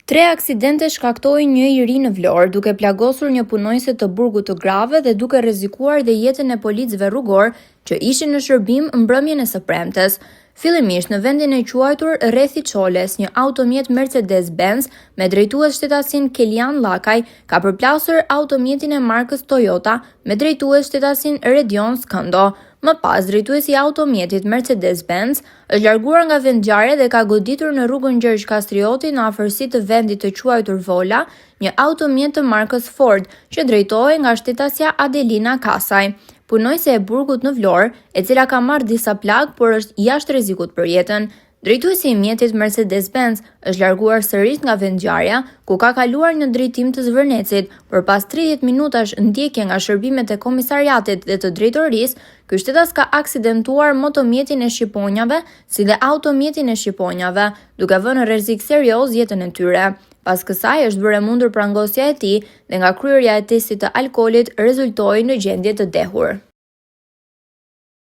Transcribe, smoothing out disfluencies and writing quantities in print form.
3 aksidente shkaktoi një i ri në Vlorë, duke plagosur një punonjëse të burgut të grave dhe duke rrezikuar dhe jetën e policëve rrugor që ishin në shërbim mbrëmjen e së premtes. Fillimisht në vendin e quajtur Rrethi Çoles, një automjet Mercedes-Benz me drejtues shtetasin Kelian Llakaj ka përplasur automjetin e markës Toyota me drejtues shtetasin Redion Skëndo. Më pas, drejtuesi i automjetit Mercedes-Benz është larguar nga vendngjarja dhe ka goditur në rrugën Gjergj Kastrioti në afërsi të vendit të quajtur Vola, një automjet të markës Ford që drejtohej nga shtetësja Adelina Kasaj. Punojse e burgut në Vlorë, e cila ka marrë disa plagë, por është jashtë rrezikut për jetën. Drejtuesi i mjetit Mercedes-Benz është larguar sërish nga vendngjarja, ku ka kaluar në drejtim të Zvërnecit, por pas 30 minutash ndjekje nga shërbimet e komisariatit dhe të drejtorisë, ky shtetas ka aksidentuar motomjetin e shqiponjave, si dhe automjetin e shqiponjave, duke vënë në rrezik serioz jetën e tyre. Pas kësaj është bërë mundur prangosja e tij dhe nga kryerja e testit të alkoolit rezultoi në gjendje të dehur.